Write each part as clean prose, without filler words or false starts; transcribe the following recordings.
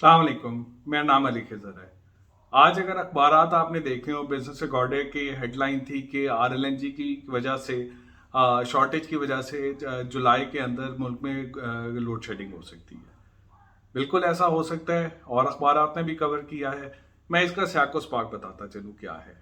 सलामकुम। मेरा नाम अली खिजर है। आज अगर अखबारात आपने देखे हो, बिजनेस रिकॉर्डर की हेडलाइन थी कि आरएलएनजी की वजह से, शॉर्टेज की वजह से जुलाई के अंदर मुल्क में लोड शेडिंग हो सकती है। बिल्कुल ऐसा हो सकता है और अखबारात ने भी कवर किया है। मैं इसका स्याको स्पाक बताता चलूँ क्या है।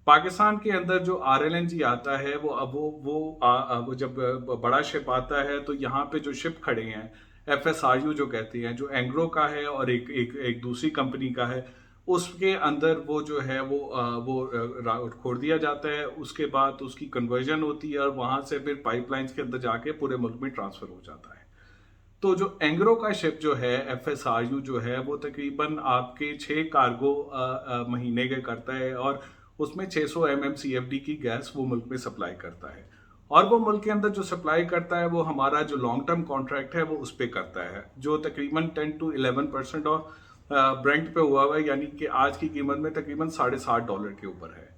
पाकिस्तान के अंदर जो आरएलएनजी आता है वो अब वो जब बड़ा शिप आता है तो यहाँ पे जो शिप खड़े हैं, एफएसआरयू जो कहते हैं, जो एंग्रो का है और एक दूसरी कंपनी का है, उसके अंदर वो जो है वो खोल दिया जाता है। उसके बाद उसकी कन्वर्जन होती है और वहां से फिर पाइपलाइंस के अंदर जाके पूरे मुल्क में ट्रांसफर हो जाता है। तो जो एंग्रो का शिप जो है, एफएसआरयू जो है, वो तकरीबन आपके 6 कार्गो महीने के करता है और उसमें 600 MMCFD की गैस वो मुल्क में सप्लाई करता है। और वो मुल्क के अंदर जो सप्लाई करता है वो हमारा जो लॉन्ग टर्म कॉन्ट्रैक्ट है वो उस पर करता है, जो तकरीबन 10 to 11% और ब्रेंट पे हुआ है, यानी कि आज की कीमत में तकरीबन $7.5 के ऊपर है।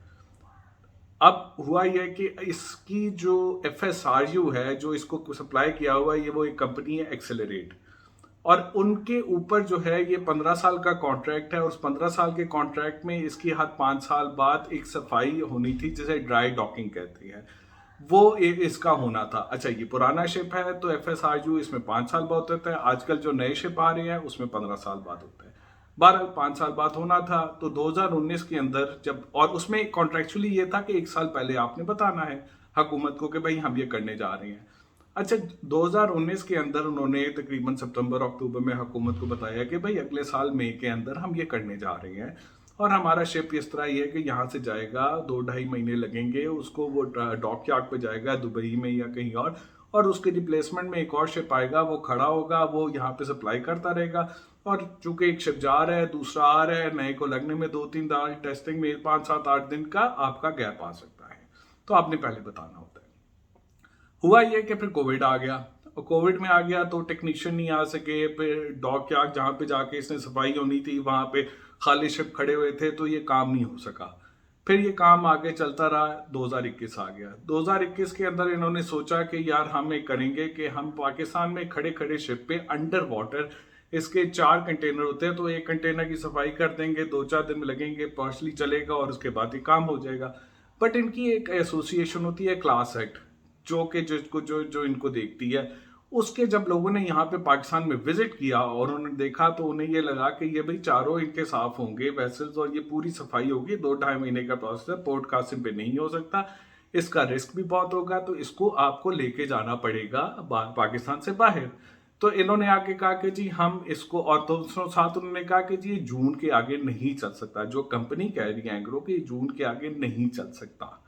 अब हुआ यह कि इसकी जो एफएसआरयू है, जो इसको सप्लाई किया हुआ है, ये वो एक कंपनी है एक्सेलरेट। और उनके ऊपर जो है ये 15 साल का कॉन्ट्रैक्ट है और उस 15 साल के कॉन्ट्रैक्ट में इसकी हर 5 साल बाद एक सफाई होनी थी, जिसे ड्राई डॉकिंग कहते हैं। वो इसका होना था। अच्छा, ये पुराना शिप है तो एफएसआरयू इसमें 5 साल बाद होता है। आजकल जो नए शिप आ रहे हैं उसमें 15 साल बाद होता है। 5 साल बाद होना था तो 2019 के अंदर जब, और उसमें कॉन्ट्रेक्चुअली ये था कि 1 साल पहले आपने बताना है हुकूमत को कि भाई हम ये करने जा रहे हैं। अच्छा, 2019 के अंदर उन्होंने तकरीबन सितंबर अक्टूबर में हुकूमत को बताया कि भाई अगले साल मई के अंदर हम ये करने जा रहे हैं और हमारा शिप इस तरह ये है कि यहाँ से जाएगा, 2-2.5 महीने लगेंगे उसको, वो डॉक यार्ड पे जाएगा दुबई में या कहीं और उसके रिप्लेसमेंट में एक और शिप आएगा, वो खड़ा होगा, वो यहाँ पे सप्लाई करता रहेगा। और चूंकि एक शिप जा रहा है, दूसरा आ रहा है, नए को लगने में 2-3 दिन, टेस्टिंग में 5-7-8 दिन का आपका गैप आ सकता है। तो आपने पहले बताना होता है। हुआ ये कि फिर कोविड आ गया और कोविड में आ गया तो टेक्नीशियन नहीं आ सके। फिर डॉक यार्ड जहाँ पे जाके इसने सफाई होनी थी वहाँ पे खाली शिप खड़े हुए थे तो ये काम नहीं हो सका। फिर ये काम आगे चलता रहा, 2021 आ गया। 2021 के अंदर इन्होंने सोचा कि यार हम एक करेंगे कि हम पाकिस्तान में खड़े खड़े शिप पे अंडर वाटर, इसके 4 कंटेनर होते हैं तो एक कंटेनर की सफाई कर देंगे, 2-4 दिन में लगेंगे, पार्सली चलेगा और उसके बाद ही काम हो जाएगा। बट इनकी एक एसोसिएशन होती है, क्लास एक्ट, जो कि जिसको जो जो इनको देखती है। उसके जब लोगों ने यहाँ पे पाकिस्तान में विजिट किया और उन्होंने देखा तो उन्हें ये लगा कि ये भाई चारों इनके साफ होंगे वेसल्स और ये पूरी सफाई होगी, 2-2.5 महीने का प्रोसेस है, पोर्ट कासिम पे नहीं हो सकता, इसका रिस्क भी बहुत होगा, तो इसको आपको लेके जाना पड़ेगा पाकिस्तान से बाहर। तो इन्होंने आके कहा कि जी हम इसको, और दूसरों साथ उन्होंने कहा कि जी ये जून के आगे नहीं चल सकता, जो कंपनी कह रही है एंग्रो की जून के आगे नहीं चल सकता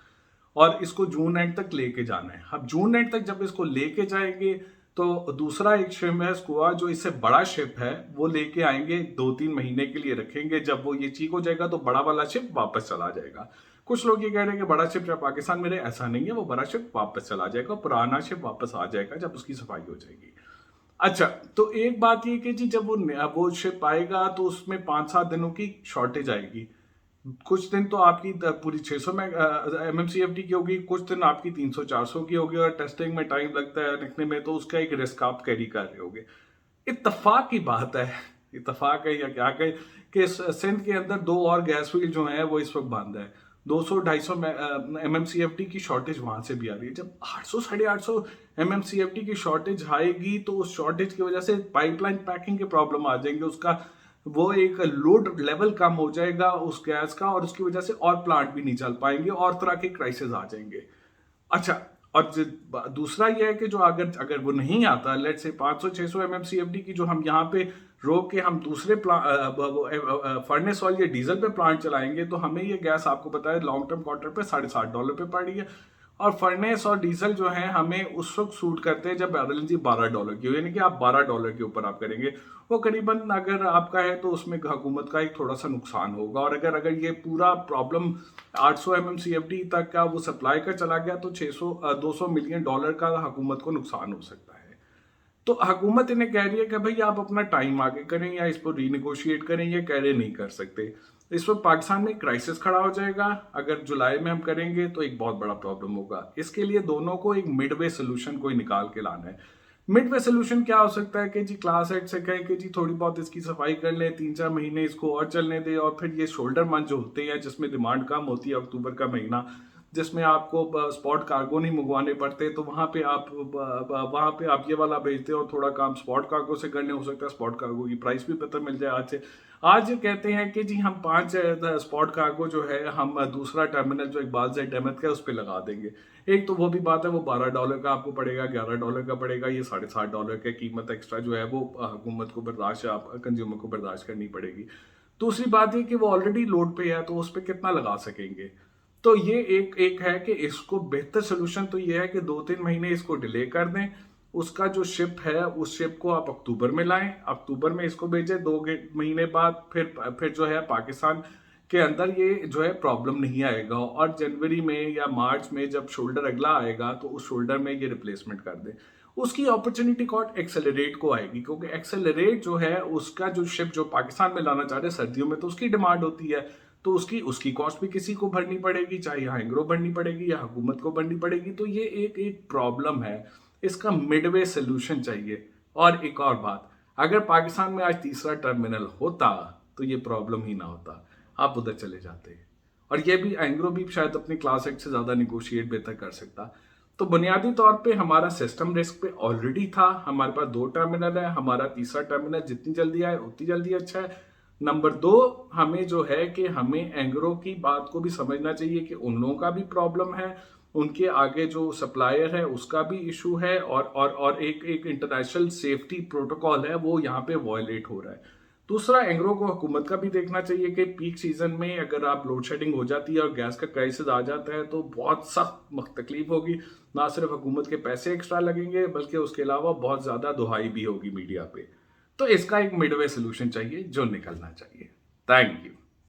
और इसको जून एंड तक लेके जाना है। अब जून एंड तक जब इसको लेके जाएंगे तो दूसरा एक शिप है स्कोआ, जो इससे बड़ा शिप है, वो लेके आएंगे, 2-3 महीने के लिए रखेंगे। जब वो ये ठीक हो जाएगा तो बड़ा वाला शिप वापस चला जाएगा। कुछ लोग ये कह रहे हैं कि बड़ा शिप जब पाकिस्तान में रहे, ऐसा नहीं है, वो बड़ा शिप वापस चला जाएगा, पुराना शिप वापस आ जाएगा जब उसकी सफाई हो जाएगी। अच्छा, तो एक बात ये कि जी जब वो शिप आएगा तो उसमें 5-7 दिनों की शॉर्टेज आएगी। कुछ दिन तो आपकी पूरी 600 में MMCFD की होगी, कुछ दिन आपकी 300-400 की होगी और टेस्टिंग में टाइम लगता है रखने में, तो उसका एक रिस्क आप कैरी कर रहे होगे। इत्तेफाक की बात है, इत्तेफाक है या क्या कहे, कि सिंध के अंदर 2 और गैस फील्ड जो हैं वो इस वक्त बंद है। 200-250 MMCFD की शॉर्टेज वहां से भी आ रही है। जब 800-850 MMCFD की शॉर्टेज आएगी तो उस शॉर्टेज की वजह से पाइपलाइन पैकिंग के प्रॉब्लम आ जाएंगे, उसका वो एक लोड लेवल कम हो जाएगा उस गैस का, और उसकी वजह से और प्लांट भी नहीं चल पाएंगे और तरह के क्राइसिस आ जाएंगे। अच्छा, और दूसरा यह है कि जो अगर अगर वो नहीं आता, लेट से 500-600 MMCFD की जो हम यहाँ पे रोक के हम दूसरे फर्नेस ऑयल या डीजल पे प्लांट चलाएंगे, तो हमें ये गैस आपको पता है लॉन्ग टर्म क्वार्टर पे $7.5 पे पड़ रही है। और फर्नेस और डीजल जो है हमें उस वक्त सूट करते हैं जब एलएनजी $12 की हो, यानी कि आप $12 के ऊपर आप करेंगे। वो करीबन अगर आपका है तो उसमें हुकूमत का एक थोड़ा सा नुकसान होगा। और अगर अगर ये पूरा प्रॉब्लम 800 MMCFD तक का वो सप्लाई का चला गया तो 200 मिलियन डॉलर का हुकूमत को नुकसान हो सकता है। तो हुकूमत इन्हें कह रही है कि भाई आप अपना टाइम आगे करें या इस पर रीनिगोशिएट करें, ये कह रहे नहीं कर सकते। इस वक्त पाकिस्तान में क्राइसिस खड़ा हो जाएगा। अगर जुलाई में हम करेंगे तो एक बहुत बड़ा प्रॉब्लम होगा। इसके लिए दोनों को एक मिडवे सोल्यूशन कोई निकाल के लाना है। मिड वे सोल्यूशन क्या हो सकता है कि जी क्लास हेड से कहें कि जी थोड़ी बहुत इसकी सफाई कर लें, 3-4 महीने इसको और चलने दें, और फिर ये शोल्डर मंथ जो होते हैं जिसमें डिमांड कम होती है, अक्टूबर का महीना जिसमें आपको स्पॉट कार्गो नहीं मंगवाने पड़ते, तो वहाँ पे आप ये वाला भेजते हो और थोड़ा काम स्पॉट कार्गो से करने, हो सकता है स्पॉट कार्गो की प्राइस भी पता मिल जाए आज से। आज ये कहते हैं कि जी हम 5 स्पॉट कार्गो जो है हम दूसरा टर्मिनल जो इकबाल जेड अहमद का है उस पर लगा देंगे। एक तो वो भी बात है, वो $12 का आपको पड़ेगा, $11 का पड़ेगा, ये $7.5 की कीमत एक्स्ट्रा जो है वो हुकूमत को बर्दाश्त, आप कंज्यूमर को बर्दाश्त करनी पड़ेगी। दूसरी बात ये कि वो ऑलरेडी लोड पे है, तो उस पर कितना लगा सकेंगे। तो ये एक एक है कि इसको बेहतर सोल्यूशन तो ये है कि 2-3 महीने इसको डिले कर दें। उसका जो शिप है उस शिप को आप अक्टूबर में लाएं, अक्टूबर में इसको भेजें, 2 महीने बाद फिर जो है पाकिस्तान के अंदर ये जो है प्रॉब्लम नहीं आएगा, और जनवरी में या मार्च में जब शोल्डर अगला आएगा तो उस शोल्डर में ये रिप्लेसमेंट कर दें। उसकी अपॉर्चुनिटी कॉस्ट एक्सेलरेट को आएगी, क्योंकि एक्सेलरेट जो है उसका जो शिप जो पाकिस्तान में लाना चाह रहे हैं सर्दियों में, तो उसकी डिमांड होती है, तो उसकी उसकी कॉस्ट भी किसी को भरनी पड़ेगी, चाहे यहाँ एंग्रो भरनी पड़ेगी या हुकूमत को भरनी पड़ेगी। तो ये एक एक प्रॉब्लम है, इसका मिडवे सोल्यूशन चाहिए। और एक और बात, अगर पाकिस्तान में आज तीसरा टर्मिनल होता तो ये प्रॉब्लम ही ना होता, आप उधर चले जाते। और ये भी एंग्रो भी शायद अपनी क्लास एक्ट से ज़्यादा निगोशिएट बेहतर कर सकता। तो बुनियादी तौर पे हमारा सिस्टम रिस्क पे ऑलरेडी था, हमारे पास 2 टर्मिनल है, हमारा तीसरा टर्मिनल जितनी जल्दी आए उतनी जल्दी अच्छा है। नंबर 2, हमें जो है कि हमें एंग्रो की बात को भी समझना चाहिए कि उन लोगों का भी प्रॉब्लम है, उनके आगे जो सप्लायर है उसका भी इशू है, और एक एक इंटरनेशनल सेफ्टी प्रोटोकॉल है वो यहाँ पे वॉयलेट हो रहा है। दूसरा, एंग्रो को हुकूमत का भी देखना चाहिए कि पीक सीजन में अगर आप लोड शेडिंग हो जाती है और गैस का क्राइसिस आ जाता है तो बहुत सख्त तकलीफ होगी। ना सिर्फ हुकूमत के पैसे एक्स्ट्रा लगेंगे बल्कि उसके अलावा बहुत ज़्यादा दुहाई भी होगी मीडिया पे। तो इसका एक मिडवे सोल्यूशन चाहिए जो निकलना चाहिए। Thank you.